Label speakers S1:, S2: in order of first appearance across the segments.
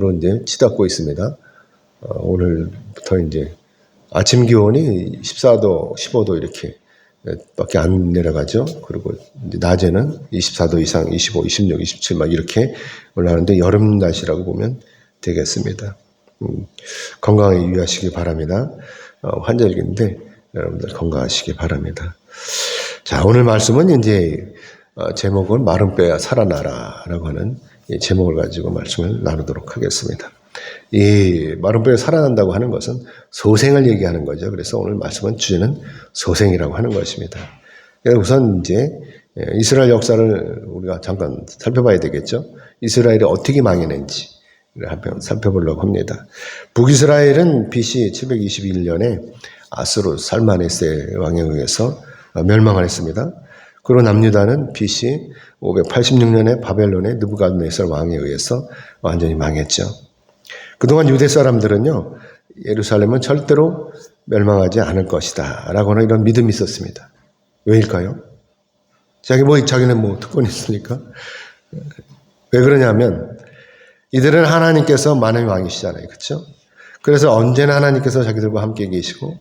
S1: 전국적으로 이제 치닫고 있습니다. 오늘부터 이제 아침 기온이 14도, 15도 이렇게 밖에 안 내려가죠. 그리고 이제 낮에는 24도 이상, 25, 26, 27 막 이렇게 올라가는데 여름 날씨라고 보면 되겠습니다. 건강에 유의하시기 바랍니다. 환절기인데 여러분들 건강하시기 바랍니다. 자, 오늘 말씀은 이제 제목은 마른 뼈야 살아나라라고 하는 이 제목을 가지고 말씀을 나누도록 하겠습니다. 이 마른 뼈가 살아난다고 하는 것은 소생을 얘기하는 거죠. 그래서 오늘 말씀은 주제는 소생이라고 하는 것입니다. 우선 이제 이스라엘 역사를 우리가 잠깐 살펴봐야 되겠죠. 이스라엘이 어떻게 망했는지 한번 살펴보려고 합니다. 북이스라엘은 BC 721년에 아수르 살마네세 왕에 의해서 멸망을 했습니다. 그리고 남유다는 BC 586년에 바벨론의 느부갓네살 왕에 의해서 완전히 망했죠. 그동안 유대 사람들은요, 예루살렘은 절대로 멸망하지 않을 것이다 라고 하는 이런 믿음이 있었습니다. 왜일까요? 자기는 뭐 특권이 있으니까. 왜 그러냐면 이들은 하나님께서 만왕의 왕이시잖아요. 그렇죠? 그래서 언제나 하나님께서 자기들과 함께 계시고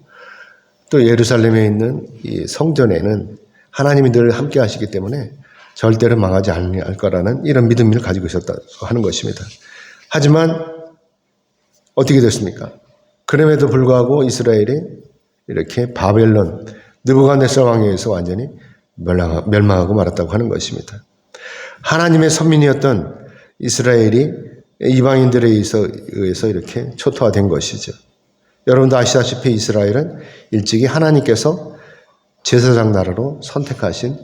S1: 또 예루살렘에 있는 이 성전에는 하나님이 늘 함께 하시기 때문에 절대로 망하지 않을 거라는 이런 믿음을 가지고 있었다고 하는 것입니다. 하지만 어떻게 됐습니까? 그럼에도 불구하고 이스라엘이 이렇게 바벨론 느부갓네살 왕에 의해서 완전히 멸망하고 말았다고 하는 것입니다. 하나님의 선민이었던 이스라엘이 이방인들에 의해서 이렇게 초토화된 것이죠. 여러분도 아시다시피 이스라엘은 일찍이 하나님께서 제사장 나라로 선택하신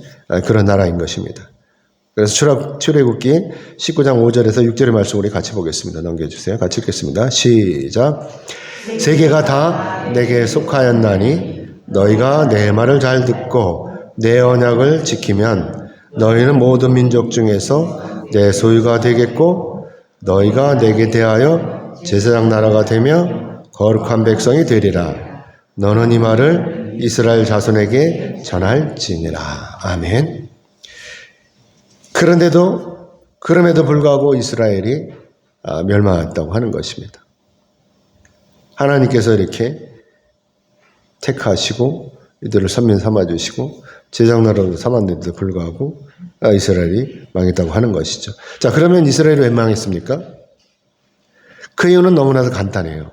S1: 그런 나라인 것입니다. 그래서 출애굽기 19장 5절에서 6절의 말씀 우리 같이 보겠습니다. 넘겨주세요. 같이 읽겠습니다. 시작. 세계가 다 내게 속하였나니 너희가 내 말을 잘 듣고 내 언약을 지키면 너희는 모든 민족 중에서 내 소유가 되겠고 너희가 내게 대하여 제사장 나라가 되며 거룩한 백성이 되리라. 너는 이 말을 이스라엘 자손에게 전할지니라. 아멘. 그럼에도 불구하고 이스라엘이 멸망했다고 하는 것입니다. 하나님께서 이렇게 택하시고 이들을 선민 삼아주시고 제장나라로 삼았는데도 불구하고 이스라엘이 망했다고 하는 것이죠. 자, 그러면 이스라엘이 왜 망했습니까? 그 이유는 너무나도 간단해요.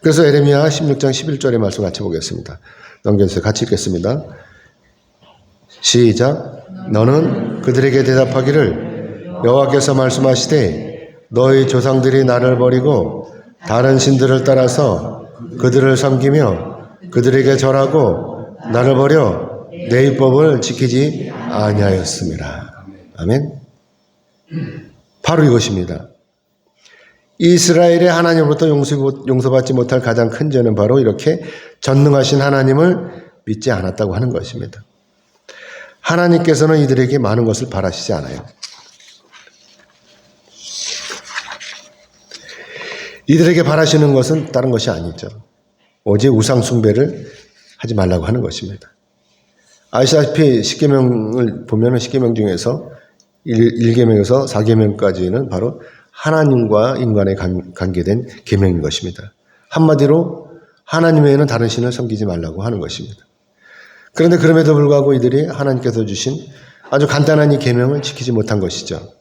S1: 그래서 에레미야 16장 11절의 말씀 같이 보겠습니다. 넘겨주세요. 같이 읽겠습니다. 시작. 너는 그들에게 대답하기를 여호와께서 말씀하시되 너희 조상들이 나를 버리고 다른 신들을 따라서 그들을 섬기며 그들에게 절하고 나를 버려 내 율법을 지키지 아니하였습니다. 아멘. 바로 이것입니다. 이스라엘의 하나님으로부터 용서받지 못할 가장 큰 죄는 바로 이렇게 전능하신 하나님을 믿지 않았다고 하는 것입니다. 하나님께서는 이들에게 많은 것을 바라시지 않아요. 이들에게 바라시는 것은 다른 것이 아니죠. 오직 우상 숭배를 하지 말라고 하는 것입니다. 아시다시피 십계명을 보면 십계명 중에서 1계명에서 4계명까지는 바로 하나님과 인간에 관계된 계명인 것입니다. 한마디로 하나님 외에는 다른 신을 섬기지 말라고 하는 것입니다. 그런데 그럼에도 불구하고 이들이 하나님께서 주신 아주 간단한 이 계명을 지키지 못한 것이죠.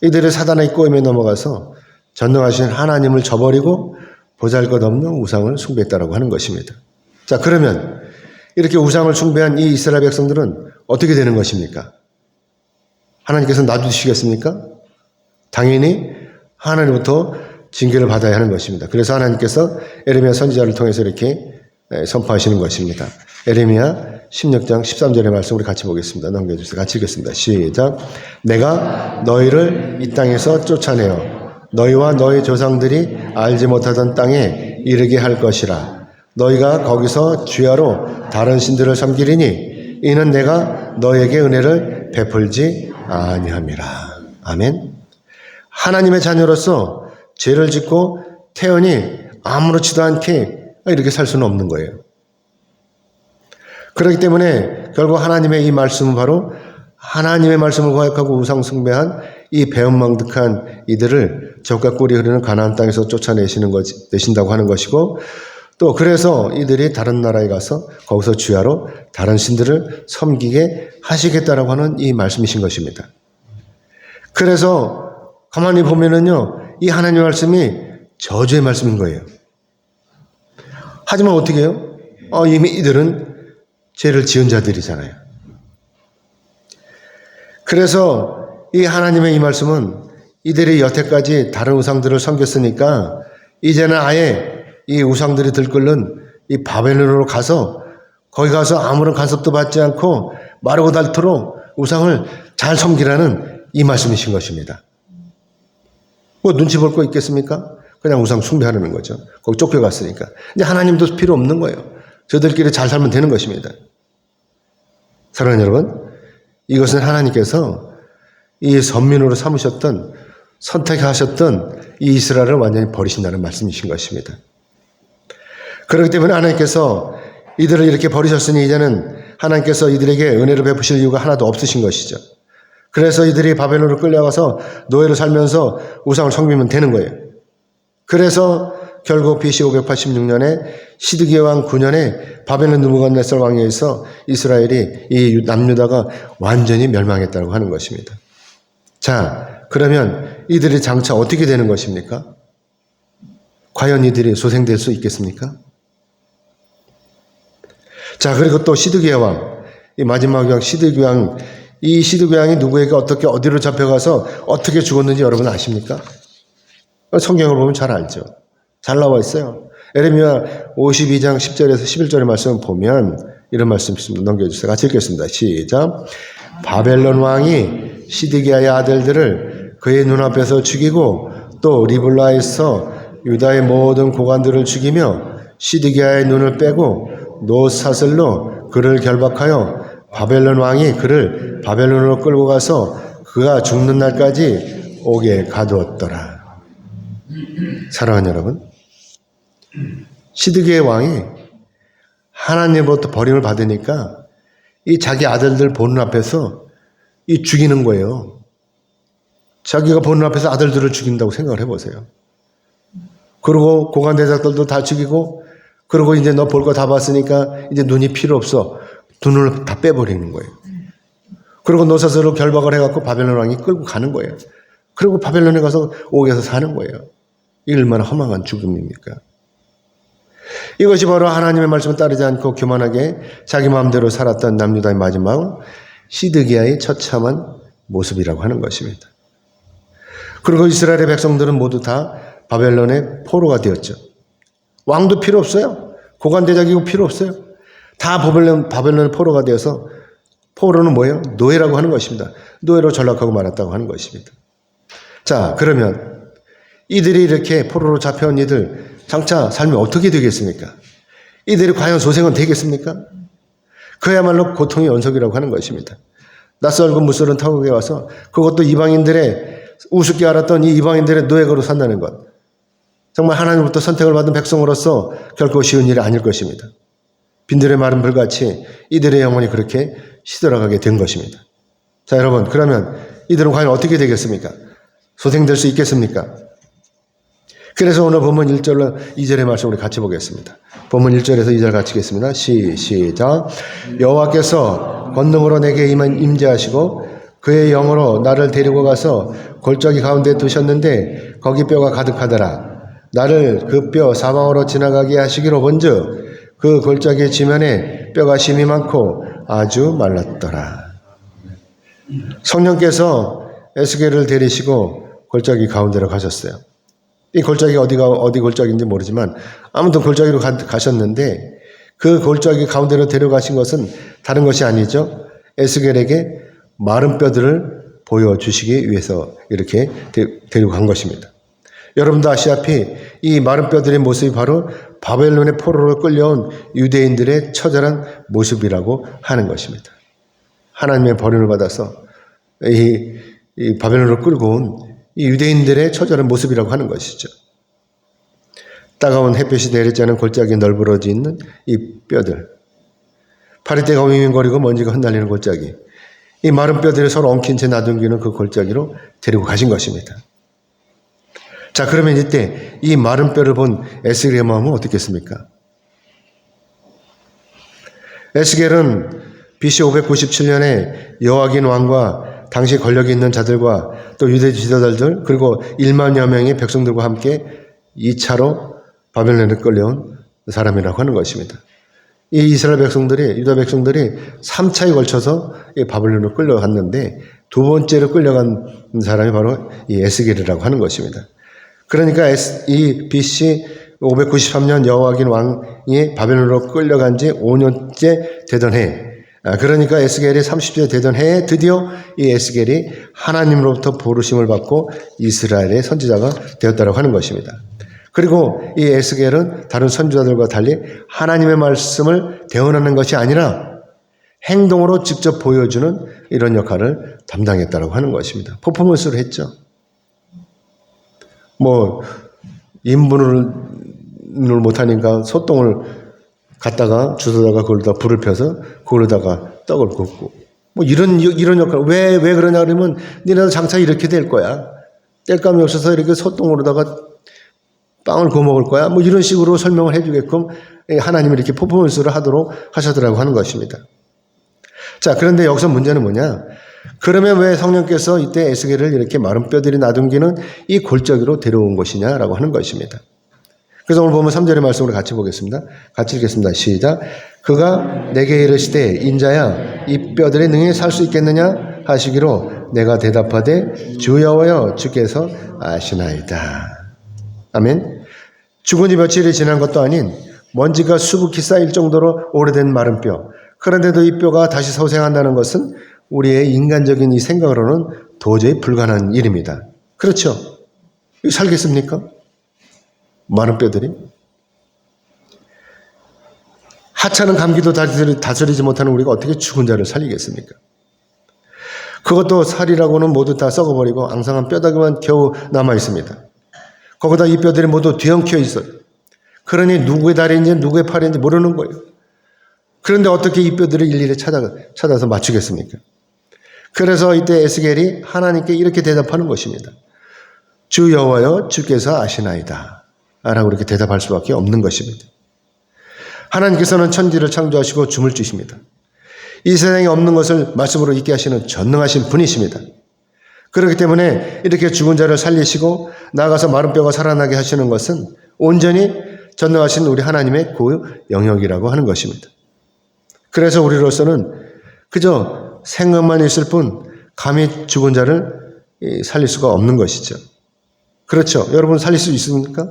S1: 이들이 사단의 꼬임에 넘어가서 전능하신 하나님을 저버리고 보잘것없는 우상을 숭배했다라고 하는 것입니다. 자, 그러면 이렇게 우상을 숭배한 이 이스라엘 백성들은 어떻게 되는 것입니까? 하나님께서 놔두시겠습니까? 당연히 하나님부터 징계를 받아야 하는 것입니다. 그래서 하나님께서 에레미야 선지자를 통해서 이렇게 선포하시는 것입니다. 에레미야 16장 13절의 말씀 우리 같이 보겠습니다. 넘겨주세요. 같이 읽겠습니다. 시작. 내가 너희를 이 땅에서 쫓아내어 너희와 너희 조상들이 알지 못하던 땅에 이르게 할 것이라. 너희가 거기서 주야로 다른 신들을 섬기리니 이는 내가 너희에게 은혜를 베풀지 아니함이라. 아멘. 하나님의 자녀로서 죄를 짓고 태어니 아무렇지도 않게 이렇게 살 수는 없는 거예요. 그렇기 때문에 결국 하나님의 이 말씀은 바로 하나님의 말씀을 거역하고 우상 숭배한 이 배은망덕한 이들을 젖과 꿀이 흐르는 가나안 땅에서 내신다고 하는 것이고, 또 그래서 이들이 다른 나라에 가서 거기서 주야로 다른 신들을 섬기게 하시겠다라고 하는 이 말씀이신 것입니다. 그래서 가만히 보면은요, 이 하나님의 말씀이 저주의 말씀인 거예요. 하지만 어떻게 해요? 이미 이들은 죄를 지은 자들이잖아요. 그래서 이 하나님의 이 말씀은 이들이 여태까지 다른 우상들을 섬겼으니까 이제는 아예 이 우상들이 들끓는 이 바벨론으로 가서 거기 가서 아무런 간섭도 받지 않고 마르고 닳도록 우상을 잘 섬기라는 이 말씀이신 것입니다. 뭐 눈치 볼 거 있겠습니까? 그냥 우상 숭배하는 거죠. 거기 쫓겨갔으니까. 이제 하나님도 필요 없는 거예요. 저들끼리 잘 살면 되는 것입니다. 사랑하는 여러분, 이것은 하나님께서 이 선민으로 삼으셨던, 선택하셨던 이 이스라엘을 완전히 버리신다는 말씀이신 것입니다. 그렇기 때문에 하나님께서 이들을 이렇게 버리셨으니 이제는 하나님께서 이들에게 은혜를 베푸실 이유가 하나도 없으신 것이죠. 그래서 이들이 바벨론으로 끌려가서 노예로 살면서 우상을 섬기면 되는 거예요. 그래서 결국 BC 586년에 시드기야 왕 9년에 바벨론 느부갓네살 왕에 의해서 이스라엘이 이 남유다가 완전히 멸망했다고 하는 것입니다. 자, 그러면 이들이 장차 어떻게 되는 것입니까? 과연 이들이 소생될 수 있겠습니까? 자, 그리고 또 시드기야 왕, 이 마지막 왕 시드기야 왕, 이 시드기야 왕이 누구에게 어떻게 어디로 잡혀가서 어떻게 죽었는지 여러분 아십니까? 성경을 보면 잘 알죠. 잘 나와 있어요. 에레미야 52장 10절에서 11절의 말씀을 보면 이런 말씀 있습니다. 넘겨주세요. 같이 읽겠습니다. 시작. 바벨론 왕이 시드기야의 아들들을 그의 눈앞에서 죽이고 또 리블라에서 유다의 모든 고관들을 죽이며 시드기야의 눈을 빼고 노사슬로 그를 결박하여 바벨론 왕이 그를 바벨론으로 끌고 가서 그가 죽는 날까지 옥에 가두었더라. 사랑하는 여러분, 시드기야 왕이 하나님으로부터 버림을 받으니까 이 자기 아들들 보는 앞에서 이 죽이는 거예요. 자기가 보는 앞에서 아들들을 죽인다고 생각을 해보세요. 그리고 고관 대작들도 다 죽이고, 그리고 이제 너 볼 거 다 봤으니까 이제 눈이 필요 없어. 눈을 다 빼버리는 거예요. 그리고 노사스로 결박을 해갖고 바벨론 왕이 끌고 가는 거예요. 그리고 바벨론에 가서 옥에서 사는 거예요. 이 얼마나 허망한 죽음입니까? 이것이 바로 하나님의 말씀을 따르지 않고 교만하게 자기 마음대로 살았던 남유다의 마지막 시드기야의 처참한 모습이라고 하는 것입니다. 그리고 이스라엘의 백성들은 모두 다 바벨론의 포로가 되었죠. 왕도 필요 없어요. 고관대작이고 필요 없어요. 다 바벨론의 포로가 되어서, 포로는 뭐예요? 노예라고 하는 것입니다. 노예로 전락하고 말았다고 하는 것입니다. 자, 그러면 이들이 이렇게 포로로 잡혀온 이들 장차 삶이 어떻게 되겠습니까? 이들이 과연 소생은 되겠습니까? 그야말로 고통의 연속이라고 하는 것입니다. 낯설고 무서운 타국에 와서 그것도 이방인들의 우습게 알았던 이 이방인들의 노예가로 산다는 것, 정말 하나님으로부터 선택을 받은 백성으로서 결코 쉬운 일이 아닐 것입니다. 빈들의 마른 불같이 이들의 영혼이 그렇게 시들어가게 된 것입니다. 자, 여러분, 그러면 이들은 과연 어떻게 되겠습니까? 소생될 수 있겠습니까? 그래서 오늘 본문 1절로 2절의 말씀 우리 같이 보겠습니다. 본문 1절에서 2절 같이 읽겠습니다. 시작. 여호와께서 권능으로 내게 임재하시고 그의 영으로 나를 데리고 가서 골짜기 가운데 두셨는데 거기 뼈가 가득하더라. 나를 그 뼈 사방으로 지나가게 하시기로 본즉 그 골짜기 지면에 뼈가 심이 많고 아주 말랐더라. 성령께서 에스겔을 데리시고 골짜기 가운데로 가셨어요. 이 골짜기가 어디 골짜기인지 모르지만 아무튼 골짜기로 가셨는데 그 골짜기 가운데로 데려가신 것은 다른 것이 아니죠. 에스겔에게 마른 뼈들을 보여주시기 위해서 이렇게 데리고 간 것입니다. 여러분도 아시다시피 이 마른 뼈들의 모습이 바로 바벨론의 포로로 끌려온 유대인들의 처절한 모습이라고 하는 것입니다. 하나님의 버림을 받아서 이 바벨론으로 끌고 온 이 유대인들의 처절한 모습이라고 하는 것이죠. 따가운 햇볕이 내리지 않은 골짜기에 널브러져 있는 이 뼈들, 파리떼가 윙윙거리고 먼지가 흩날리는 골짜기, 이 마른 뼈들이 서로 엉킨 채 놔둔기는 그 골짜기로 데리고 가신 것입니다. 자, 그러면 이때 이 마른 뼈를 본 에스겔의 마음은 어떻겠습니까? 에스겔은 BC 597년에 여호와긴 왕과 당시 권력이 있는 자들과 또 유대 지도자들 그리고 1만여 명의 백성들과 함께 2차로 바벨론에 끌려온 사람이라고 하는 것입니다. 이 이스라엘 백성들이, 유다 백성들이 3차에 걸쳐서 이 바벨론으로 끌려갔는데 두 번째로 끌려간 사람이 바로 이 에스겔이라고 하는 것입니다. 그러니까 이 BC 593년 여호와긴 왕이 바벨론으로 끌려간 지 5년째 되던 해, 그러니까 에스겔이 30세 되던 해에 드디어 이 에스겔이 하나님으로부터 부르심을 받고 이스라엘의 선지자가 되었다고 하는 것입니다. 그리고 이 에스겔은 다른 선지자들과 달리 하나님의 말씀을 대언하는 것이 아니라 행동으로 직접 보여주는 이런 역할을 담당했다고 하는 것입니다. 퍼포먼스를 했죠. 인분을 못하니까 소똥을 갖다가 주워다가 그걸로다 불을 펴서 그걸로다가 떡을 굽고 이런 역할. 왜 그러냐 그러면 니네도 장차 이렇게 될 거야. 뗄감이 없어서 이렇게 소똥으로다가 빵을 구워 먹을 거야. 이런 식으로 설명을 해주게끔 하나님이 이렇게 퍼포먼스를 하도록 하셨더라고 하는 것입니다. 자, 그런데 여기서 문제는 뭐냐? 그러면 왜 성령께서 이때 에스겔을 이렇게 마른 뼈들이 나둥기는 이 골짜기로 데려온 것이냐라고 하는 것입니다. 그래서 오늘 보면 3절의 말씀으로 같이 보겠습니다. 같이 읽겠습니다. 시작. 그가 내게 이르시되 인자야 이 뼈들이 능히 살 수 있겠느냐 하시기로 내가 대답하되 주 여호와여 주께서 아시나이다. 아멘. 죽은 지 며칠이 지난 것도 아닌 먼지가 수북히 쌓일 정도로 오래된 마른 뼈. 그런데도 이 뼈가 다시 소생한다는 것은 우리의 인간적인 이 생각으로는 도저히 불가능한 일입니다. 그렇죠? 살겠습니까? 마른 뼈들이. 하찮은 감기도 다스리지 못하는 우리가 어떻게 죽은 자를 살리겠습니까? 그것도 살이라고는 모두 다 썩어버리고 앙상한 뼈다귀만 겨우 남아 있습니다. 거기다 이 뼈들이 모두 뒤엉켜 있어요. 그러니 누구의 다리인지 누구의 팔인지 모르는 거예요. 그런데 어떻게 이 뼈들을 일일이 찾아서 맞추겠습니까? 그래서 이때 에스겔이 하나님께 이렇게 대답하는 것입니다. 주 여호와여 주께서 아시나이다 라고 이렇게 대답할 수밖에 없는 것입니다. 하나님께서는 천지를 창조하시고 줌을 주십니다. 이 세상에 없는 것을 말씀으로 있게 하시는 전능하신 분이십니다. 그렇기 때문에 이렇게 죽은 자를 살리시고 나아가서 마른 뼈가 살아나게 하시는 것은 온전히 전능하신 우리 하나님의 그 영역이라고 하는 것입니다. 그래서 우리로서는 그저 생각만 있을 뿐 감히 죽은 자를 살릴 수가 없는 것이죠. 그렇죠? 여러분 살릴 수 있습니까?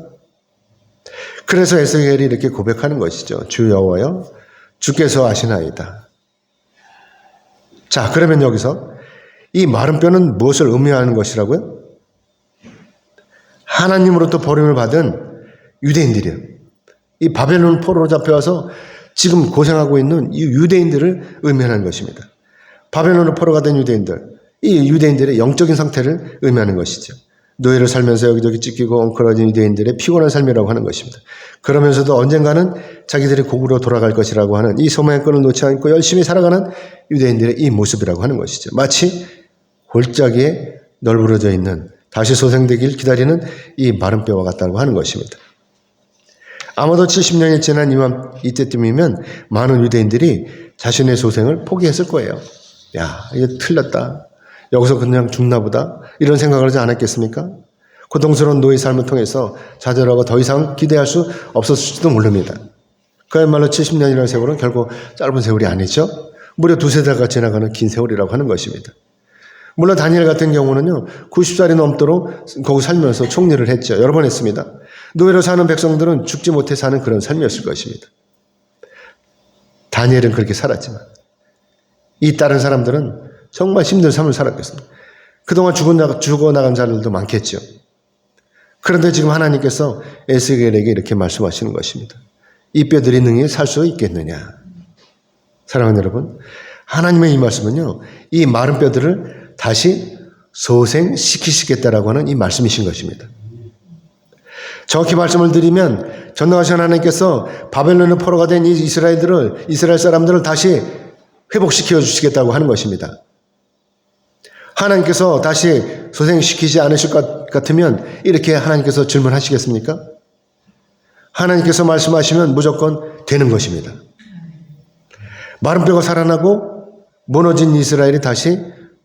S1: 그래서 에스겔이 이렇게 고백하는 것이죠. 주 여호와여 주께서 아시나이다. 자, 그러면 여기서 이 마른 뼈는 무엇을 의미하는 것이라고요? 하나님으로부터 버림을 받은 유대인들이에요. 이 바벨론 포로로 잡혀와서 지금 고생하고 있는 이 유대인들을 의미하는 것입니다. 바벨론으로 포로가 된 유대인들, 이 유대인들의 영적인 상태를 의미하는 것이죠. 노예를 살면서 여기저기 찢기고 엉클어진 유대인들의 피곤한 삶이라고 하는 것입니다. 그러면서도 언젠가는 자기들이 고국으로 돌아갈 것이라고 하는 이 소망의 끈을 놓지 않고 열심히 살아가는 유대인들의 이 모습이라고 하는 것이죠. 마치 골짜기에 널브러져 있는 다시 소생되길 기다리는 이 마른 뼈와 같다고 하는 것입니다. 아마도 70년이 지난 이때쯤이면 많은 유대인들이 자신의 소생을 포기했을 거예요. 야, 이거 틀렸다. 여기서 그냥 죽나 보다. 이런 생각을 하지 않았겠습니까? 고통스러운 노예 삶을 통해서 좌절하고 더 이상 기대할 수 없었을지도 모릅니다. 그야말로 70년이라는 세월은 결국 짧은 세월이 아니죠. 무려 두세 달가 지나가는 긴 세월이라고 하는 것입니다. 물론 다니엘 같은 경우는요, 90살이 넘도록 거기 살면서 총리를 했죠. 여러 번 했습니다. 노예로 사는 백성들은 죽지 못해 사는 그런 삶이었을 것입니다. 다니엘은 그렇게 살았지만 이 다른 사람들은 정말 힘든 삶을 살았겠습니다. 그동안 죽어나간 자들도 많겠죠. 그런데 지금 하나님께서 에스겔에게 이렇게 말씀하시는 것입니다. 이 뼈들이 능히 살 수 있겠느냐. 사랑하는 여러분, 하나님의 이 말씀은요, 이 마른 뼈들을 다시 소생시키시겠다라고 하는 이 말씀이신 것입니다. 정확히 말씀을 드리면 전능하신 하나님께서 바벨론의 포로가 된 이 이스라엘 사람들을 다시 회복시켜 주시겠다고 하는 것입니다. 하나님께서 다시 소생시키지 않으실 것 같으면 이렇게 하나님께서 질문하시겠습니까? 하나님께서 말씀하시면 무조건 되는 것입니다. 마른 뼈가 살아나고 무너진 이스라엘이 다시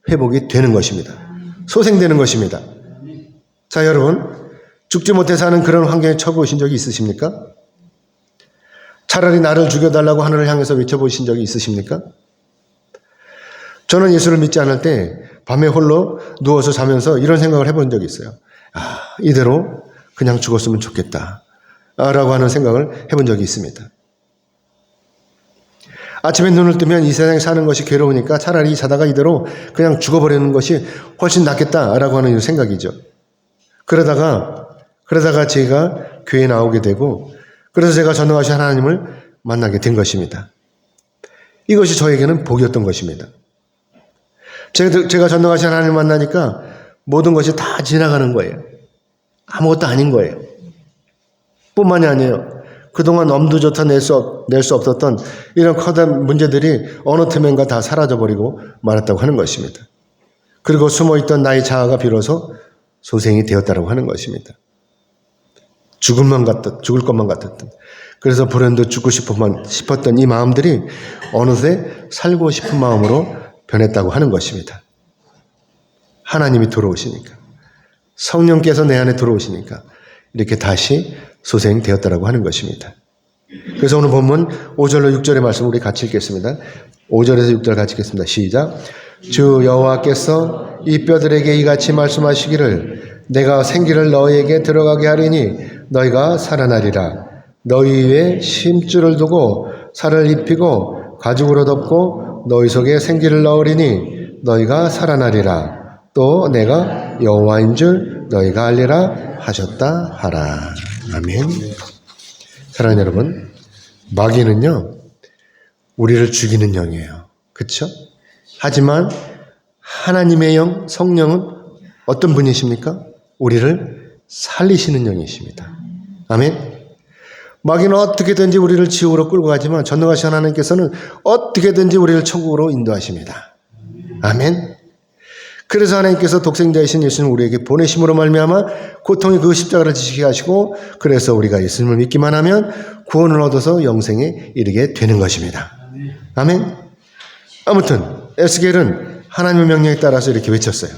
S1: 회복이 되는 것입니다. 소생되는 것입니다. 자, 여러분, 죽지 못해 사는 그런 환경에 처해보신 적이 있으십니까? 차라리 나를 죽여달라고 하늘을 향해서 외쳐보신 적이 있으십니까? 저는 예수를 믿지 않을 때 밤에 홀로 누워서 자면서 이런 생각을 해본 적이 있어요. 이대로 그냥 죽었으면 좋겠다 라고 하는 생각을 해본 적이 있습니다. 아침에 눈을 뜨면 이 세상에 사는 것이 괴로우니까 차라리 자다가 이대로 그냥 죽어버리는 것이 훨씬 낫겠다라고 하는 생각이죠. 그러다가 제가 교회에 나오게 되고 그래서 제가 전능하신 하나님을 만나게 된 것입니다. 이것이 저에게는 복이었던 것입니다. 제가 전능하신 하나님을 만나니까 모든 것이 다 지나가는 거예요. 아무것도 아닌 거예요. 뿐만이 아니에요. 그동안 엄두조차 낼 수 없었던 이런 커다란 문제들이 어느 틈엔가 다 사라져버리고 말았다고 하는 것입니다. 그리고 숨어있던 나의 자아가 비로소 소생이 되었다고 하는 것입니다. 죽을 것만 같았던. 그래서 불현듯 죽고 싶었던 이 마음들이 어느새 살고 싶은 마음으로 변했다고 하는 것입니다. 하나님이 들어오시니까. 성령께서 내 안에 들어오시니까 이렇게 다시 소생되었다고 하는 것입니다. 그래서 오늘 본문 5절로 6절의 말씀 우리 같이 읽겠습니다. 5절에서 6절 같이 읽겠습니다. 시작. 주 여호와께서 이 뼈들에게 이같이 말씀하시기를 내가 생기를 너희에게 들어가게 하리니 너희가 살아나리라. 너희 위에 심줄을 두고 살을 입히고 가죽으로 덮고 너희 속에 생기를 넣으리니 너희가 살아나리라. 또 내가 여호와인 줄 너희가 알리라 하셨다 하라. 아멘. 사랑하는 여러분, 마귀는요 우리를 죽이는 영이에요. 그렇죠? 하지만 하나님의 영, 성령은 어떤 분이십니까? 우리를 살리시는 영이십니다. 아멘. 마귀는 어떻게든지 우리를 지옥으로 끌고 가지만 전능하신 하나님께서는 어떻게든지 우리를 천국으로 인도하십니다. 아멘. 그래서 하나님께서 독생자이신 예수님 우리에게 보내심으로 말미암아 고통의 그 십자가를 지시게 하시고 그래서 우리가 예수님을 믿기만 하면 구원을 얻어서 영생에 이르게 되는 것입니다. 아멘. 아무튼 에스겔은 하나님의 명령에 따라서 이렇게 외쳤어요.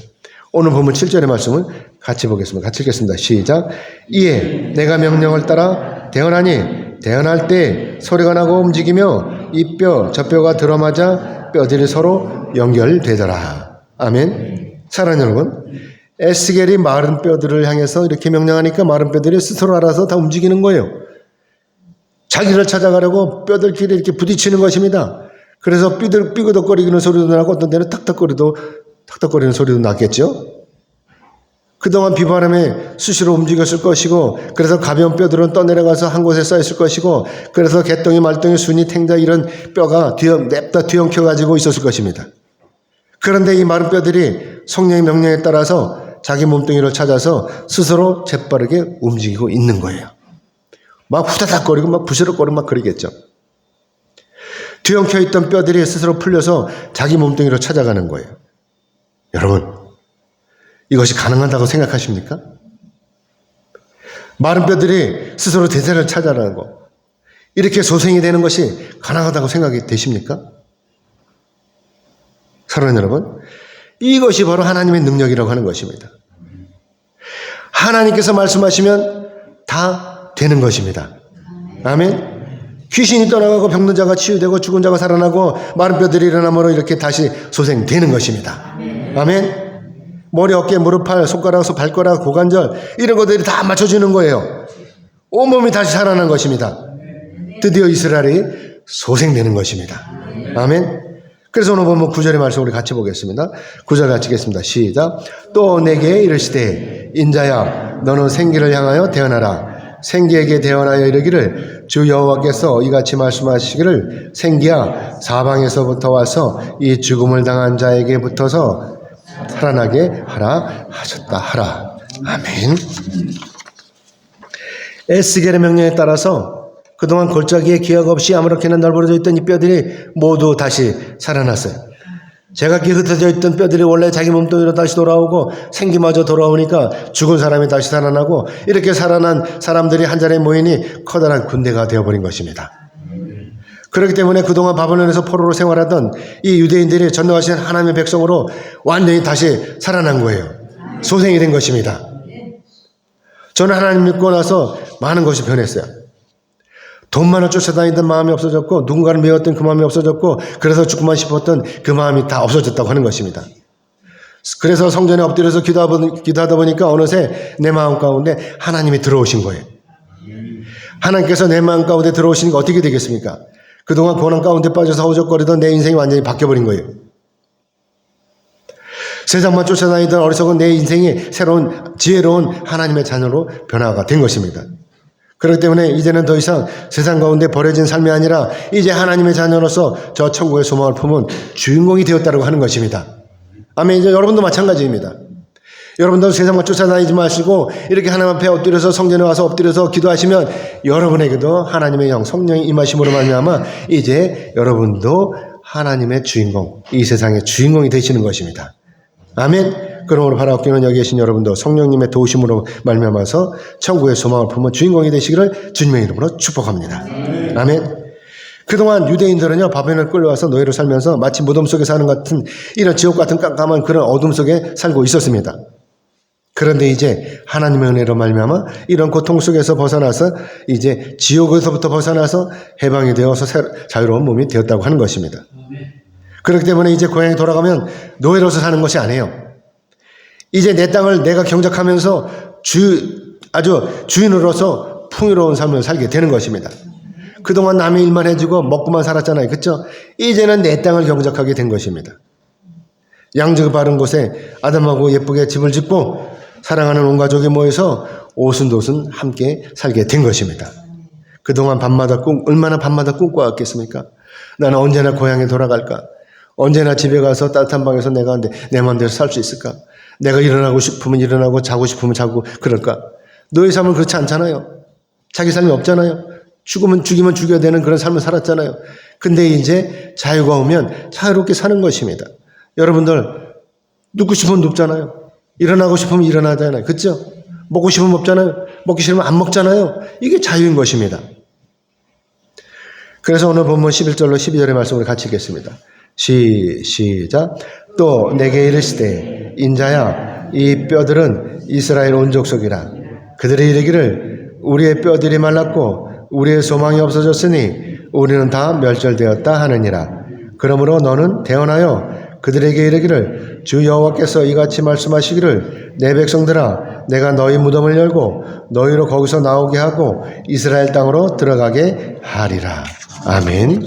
S1: 오늘 본문 7절의 말씀을 같이 보겠습니다. 같이 읽겠습니다. 시작. 이에 내가 명령을 따라 대언하니 대언할 때 소리가 나고 움직이며 이 뼈 저 뼈가 들어맞아 뼈들이 서로 연결되더라. 아멘. 사랑하는 여러분, 에스겔이 마른 뼈들을 향해서 이렇게 명령하니까 마른 뼈들이 스스로 알아서 다 움직이는 거예요. 자기를 찾아가려고 뼈들끼리 이렇게 부딪히는 것입니다. 그래서 삐그덕거리는 소리도 나고 어떤 때는 탁탁거리는 소리도 났겠죠. 그동안 비바람에 수시로 움직였을 것이고 그래서 가벼운 뼈들은 떠내려가서 한 곳에 쌓였을 것이고 그래서 개똥이 말똥이 순이 탱자 이런 뼈가 냅다 뒤엉켜가지고 있었을 것입니다. 그런데 이 마른 뼈들이 성령의 명령에 따라서 자기 몸뚱이를 찾아서 스스로 재빠르게 움직이고 있는 거예요. 막 후다닥거리고 막 부스럭거리고 막 그러겠죠. 뒤엉켜 있던 뼈들이 스스로 풀려서 자기 몸뚱이로 찾아가는 거예요. 여러분, 이것이 가능하다고 생각하십니까? 마른 뼈들이 스스로 대세를 찾아가는 거, 이렇게 소생이 되는 것이 가능하다고 생각이 되십니까? 사랑하는 여러분, 이것이 바로 하나님의 능력이라고 하는 것입니다. 하나님께서 말씀하시면 다 되는 것입니다. 아멘. 귀신이 떠나가고 병든 자가 치유되고 죽은 자가 살아나고 마른 뼈들이 일어나므로 이렇게 다시 소생되는 것입니다. 아멘. 머리, 어깨, 무릎, 팔, 손가락, 발가락, 고관절 이런 것들이 다 맞춰지는 거예요. 온몸이 다시 살아난 것입니다. 드디어 이스라엘이 소생되는 것입니다. 아멘. 그래서 오늘 보면 9절의 말씀 우리 같이 보겠습니다. 9절 같이 읽겠습니다. 시작. 또 내게 이르시되 인자야 너는 생기를 향하여 대언하라. 생기에게 대언하여 이르기를 주 여호와께서 이같이 말씀하시기를 생기야 사방에서부터 와서 이 죽음을 당한 자에게 붙어서 살아나게 하라 하셨다 하라. 아멘. 에스겔의 명령에 따라서 그동안 골짜기에 기약 없이 아무렇게나 널브러져 있던 이 뼈들이 모두 다시 살아났어요. 제각기 흩어져 있던 뼈들이 원래 자기 몸뚱이로 다시 돌아오고 생기마저 돌아오니까 죽은 사람이 다시 살아나고 이렇게 살아난 사람들이 한 자리에 모이니 커다란 군대가 되어버린 것입니다. 그렇기 때문에 그동안 바벨론에서 포로로 생활하던 이 유대인들이 전능하신 하나님의 백성으로 완전히 다시 살아난 거예요. 소생이 된 것입니다. 저는 하나님 믿고 나서 많은 것이 변했어요. 돈만을 쫓아다니던 마음이 없어졌고 누군가를 미웠던 그 마음이 없어졌고 그래서 죽고만 싶었던 그 마음이 다 없어졌다고 하는 것입니다. 그래서 성전에 엎드려서 기도하다 보니까 어느새 내 마음 가운데 하나님이 들어오신 거예요. 하나님께서 내 마음 가운데 들어오시니까 어떻게 되겠습니까? 그동안 고난 가운데 빠져서 허우적거리던 내 인생이 완전히 바뀌어버린 거예요. 세상만 쫓아다니던 어리석은 내 인생이 새로운 지혜로운 하나님의 자녀로 변화가 된 것입니다. 그렇기 때문에 이제는 더 이상 세상 가운데 버려진 삶이 아니라 이제 하나님의 자녀로서 저 천국의 소망을 품은 주인공이 되었다고 하는 것입니다. 아멘. 이제 여러분도 마찬가지입니다. 여러분도 세상만 쫓아다니지 마시고 이렇게 하나님 앞에 엎드려서 성전에 와서 엎드려서 기도하시면 여러분에게도 하나님의 영 성령의 임하심으로 말미암아 이제 여러분도 하나님의 주인공, 이 세상의 주인공이 되시는 것입니다. 아멘. 그러므로 바로 기는 여기 계신 여러분도 성령님의 도우심으로 말미암아서 천국의 소망을 품은 주인공이 되시기를 주님의 이름으로 축복합니다. 아멘. 그동안 유대인들은요 바벨론에 끌려와서 노예로 살면서 마치 무덤 속에 사는 같은 이런 지옥 같은 깜깜한 그런 어둠 속에 살고 있었습니다. 그런데 이제 하나님의 은혜로 말미암아 이런 고통 속에서 벗어나서 이제 지옥에서부터 벗어나서 해방이 되어서 자유로운 몸이 되었다고 하는 것입니다. 그렇기 때문에 이제 고향에 돌아가면 노예로서 사는 것이 아니에요. 이제 내 땅을 내가 경작하면서 아주 주인으로서 풍요로운 삶을 살게 되는 것입니다. 그동안 남의 일만 해주고 먹고만 살았잖아요. 그렇죠? 이제는 내 땅을 경작하게 된 것입니다. 양적 바른 곳에 아담하고 예쁘게 집을 짓고 사랑하는 온 가족이 모여서 오순도순 함께 살게 된 것입니다. 그동안 얼마나 밤마다 꿈꿔왔겠습니까? 나는 언제나 고향에 돌아갈까? 언제나 집에 가서 따뜻한 방에서 내가 내 마음대로 살 수 있을까? 내가 일어나고 싶으면 일어나고 자고 싶으면 자고 그럴까? 너의 삶은 그렇지 않잖아요. 자기 삶이 없잖아요. 죽으면 죽여야 되는 그런 삶을 살았잖아요. 근데 이제 자유가 오면 자유롭게 사는 것입니다. 여러분들 눕고 싶으면 눕잖아요. 일어나고 싶으면 일어나잖아요. 그렇죠? 먹고 싶으면 먹잖아요. 먹기 싫으면 안 먹잖아요. 이게 자유인 것입니다. 그래서 오늘 본문 11절로 12절의 말씀을 같이 읽겠습니다. 시작. 또 내게 이르시되 인자야 이 뼈들은 이스라엘 온 족속이라. 그들이 이르기를 우리의 뼈들이 말랐고 우리의 소망이 없어졌으니 우리는 다 멸절되었다 하느니라. 그러므로 너는 대언하여 그들에게 이르기를 주 여호와께서 이같이 말씀하시기를 내 백성들아 내가 너희 무덤을 열고 너희로 거기서 나오게 하고 이스라엘 땅으로 들어가게 하리라. 아멘.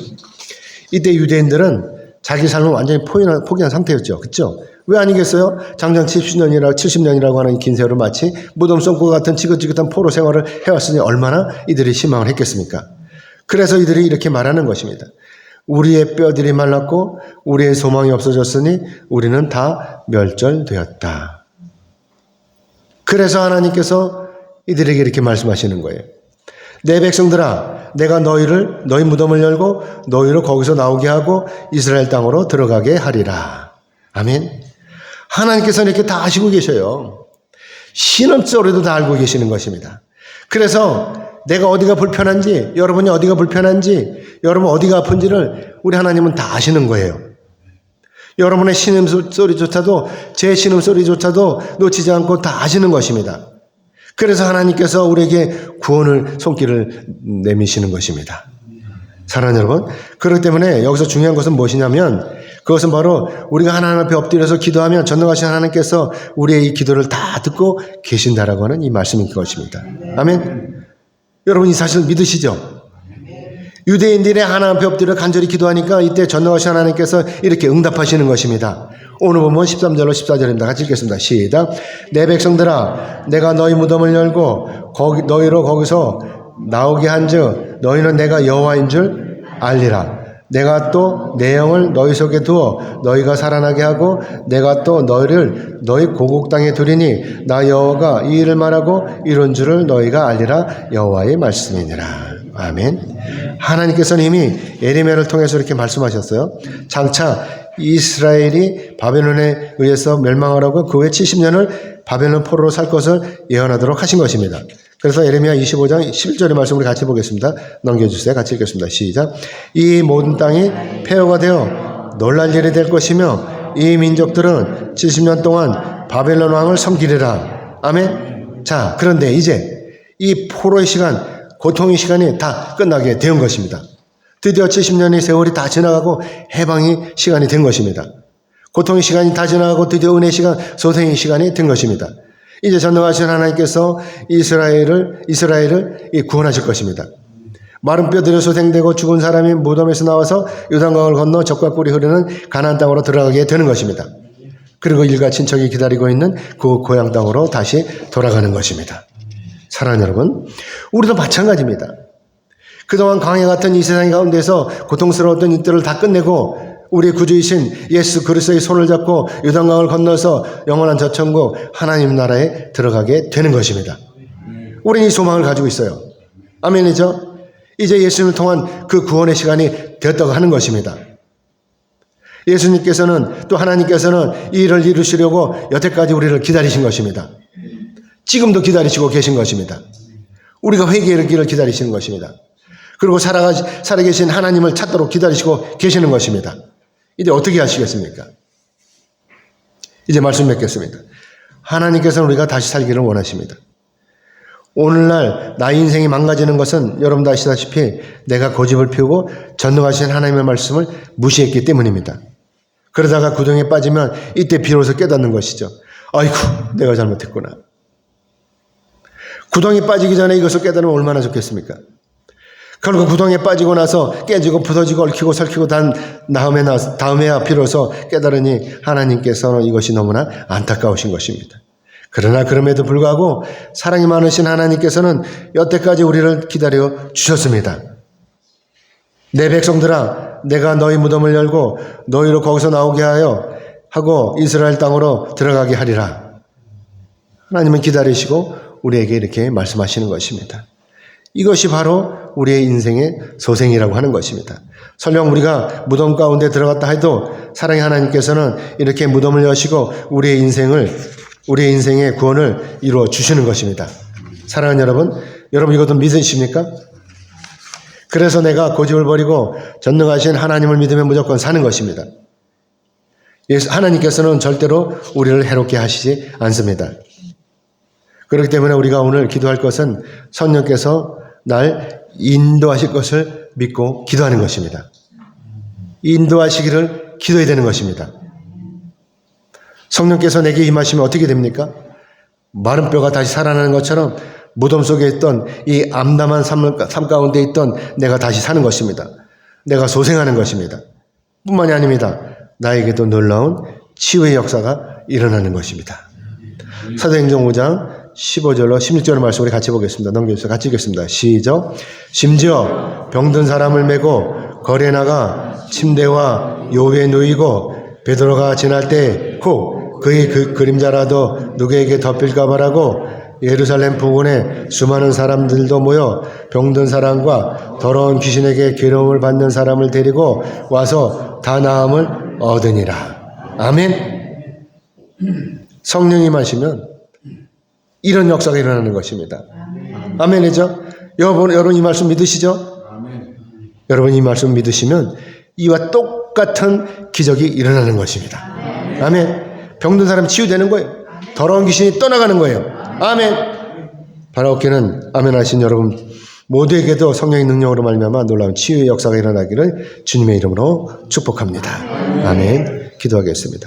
S1: 이때 유대인들은 자기 삶을 완전히 포기한 상태였죠. 그렇죠? 왜 아니겠어요? 장장 70년이라고 하는 긴 세월을 마치 무덤 썩고 같은 지긋지긋한 포로 생활을 해왔으니 얼마나 이들이 실망을 했겠습니까? 그래서 이들이 이렇게 말하는 것입니다. 우리의 뼈들이 말랐고 우리의 소망이 없어졌으니 우리는 다 멸절되었다. 그래서 하나님께서 이들에게 이렇게 말씀하시는 거예요. 내 백성들아 내가 너희 무덤을 열고 너희를 거기서 나오게 하고 이스라엘 땅으로 들어가게 하리라. 아멘. 하나님께서는 이렇게 다 아시고 계셔요. 신음소리도 다 알고 계시는 것입니다. 그래서 내가 어디가 불편한지, 여러분이 어디가 불편한지, 여러분 어디가 아픈지를 우리 하나님은 다 아시는 거예요. 여러분의 신음소리조차도, 제 신음소리조차도 놓치지 않고 다 아시는 것입니다. 그래서 하나님께서 우리에게 구원을 손길을 내미시는 것입니다. 사랑하는 여러분, 그렇기 때문에 여기서 중요한 것은 무엇이냐면 그것은 바로 우리가 하나님 앞에 엎드려서 기도하면 전능하신 하나님께서 우리의 이 기도를 다 듣고 계신다라고 하는 이 말씀인 것입니다. 아멘. 여러분 이 사실 믿으시죠? 유대인들이 하나님 앞에 엎드려 간절히 기도하니까 이때 전능하신 하나님께서 이렇게 응답하시는 것입니다. 오늘 보면 13절로 14절입니다. 같이 읽겠습니다. 시작. 내 백성들아 내가 너희 무덤을 열고 너희로 거기서 나오게 한즉 너희는 내가 여호와인 줄 알리라. 내가 또 내 영을 너희 속에 두어 너희가 살아나게 하고 내가 또 너희를 너희 고국 땅에 두리니 나 여호와가 이 일을 말하고 이룬 줄을 너희가 알리라. 여호와의 말씀이니라. 아멘. 하나님께서는 이미 예레미야를 통해서 이렇게 말씀하셨어요. 장차 이스라엘이 바벨론에 의해서 멸망하라고 그 후에 70년을 바벨론 포로로 살 것을 예언하도록 하신 것입니다. 그래서 예레미야 25장 11절의 말씀을 같이 보겠습니다. 넘겨주세요. 같이 읽겠습니다. 시작. 이 모든 땅이 폐허가 되어 놀랄 일이 될 것이며 이 민족들은 70년 동안 바벨론 왕을 섬기리라. 아멘. 자, 그런데 이제 이 포로의 시간, 고통의 시간이 다 끝나게 된 것입니다. 드디어 70년의 세월이 다 지나가고 해방의 시간이 된 것입니다. 고통의 시간이 다 지나가고 드디어 은혜의 시간, 소생의 시간이 된 것입니다. 이제 전능하신 하나님께서 이스라엘을 구원하실 것입니다. 마른 뼈들이 소생되고 죽은 사람이 무덤에서 나와서 요단강을 건너 젖과 꿀이 흐르는 가나안 땅으로 들어가게 되는 것입니다. 그리고 일가 친척이 기다리고 있는 그 고향 땅으로 다시 돌아가는 것입니다. 사랑하는 여러분, 우리도 마찬가지입니다. 그동안 광야 같은 이 세상 가운데서 고통스러웠던 이들을 다 끝내고 우리 구주이신 예수 그리스도의 손을 잡고 요단강을 건너서 영원한 저천국 하나님 나라에 들어가게 되는 것입니다. 우리는 이 소망을 가지고 있어요. 아멘이죠? 이제 예수님을 통한 그 구원의 시간이 되었다고 하는 것입니다. 예수님께서는 또 하나님께서는 이 일을 이루시려고 여태까지 우리를 기다리신 것입니다. 지금도 기다리시고 계신 것입니다. 우리가 회개하기를 기다리시는 것입니다. 그리고 살아계신 하나님을 찾도록 기다리시고 계시는 것입니다. 이제 어떻게 하시겠습니까? 이제 말씀 맺겠습니다. 하나님께서는 우리가 다시 살기를 원하십니다. 오늘날 나의 인생이 망가지는 것은 여러분도 아시다시피 내가 고집을 피우고 전능하신 하나님의 말씀을 무시했기 때문입니다. 그러다가 구덩이에 빠지면 이때 비로소 깨닫는 것이죠. 아이고, 내가 잘못했구나. 구덩이에 빠지기 전에 이것을 깨달으면 얼마나 좋겠습니까? 결국 구덩이에 빠지고 나서 깨지고 부서지고 얽히고 설키고 다음에야 비로소 깨달으니 하나님께서는 이것이 너무나 안타까우신 것입니다. 그러나 그럼에도 불구하고 사랑이 많으신 하나님께서는 여태까지 우리를 기다려 주셨습니다. 내 백성들아, 내가 너희 무덤을 열고 너희로 거기서 나오게 하고 이스라엘 땅으로 들어가게 하리라. 하나님은 기다리시고 우리에게 이렇게 말씀하시는 것입니다. 이것이 바로 우리의 인생의 소생이라고 하는 것입니다. 설령 우리가 무덤 가운데 들어갔다 해도 사랑의 하나님께서는 이렇게 무덤을 여시고 우리의 인생의 구원을 이루어 주시는 것입니다. 사랑하는 여러분 이것도 믿으십니까? 그래서 내가 고집을 버리고 전능하신 하나님을 믿으며 무조건 사는 것입니다. 하나님께서는 절대로 우리를 해롭게 하시지 않습니다. 그렇기 때문에 우리가 오늘 기도할 것은 성령께서 날 인도하실 것을 믿고 기도하는 것입니다. 인도하시기를 기도해야 되는 것입니다. 성령께서 내게 임하시면 어떻게 됩니까? 마른 뼈가 다시 살아나는 것처럼 무덤 속에 있던 이 암담한 삶 가운데 있던 내가 다시 사는 것입니다. 내가 소생하는 것입니다. 뿐만이 아닙니다. 나에게도 놀라운 치유의 역사가 일어나는 것입니다. 사도행전 5장 15절로 16절의 말씀을 같이 보겠습니다. 넘겨주세요. 같이 읽겠습니다. 시작. 심지어 병든 사람을 메고 거리에 나가 침대와 요배에 누이고 베드로가 지날 때 혹 그의 그림자라도 누구에게 덮일까 바라고 예루살렘 부근에 수많은 사람들도 모여 병든 사람과 더러운 귀신에게 괴로움을 받는 사람을 데리고 와서 다 나음을 얻으니라. 아멘. 성령이 마시면 이런 역사가 일어나는 것입니다. 아멘이죠? 여러분 이 말씀 믿으시죠? 여러분 이 말씀 믿으시면 이와 똑같은 기적이 일어나는 것입니다. 아멘. 병든 사람이 치유되는 거예요. 더러운 귀신이 떠나가는 거예요. 아멘. 바라옵기는 아멘 하신 여러분 모두에게도 성령의 능력으로 말미암아 놀라운 치유의 역사가 일어나기를 주님의 이름으로 축복합니다. 아멘. 기도하겠습니다.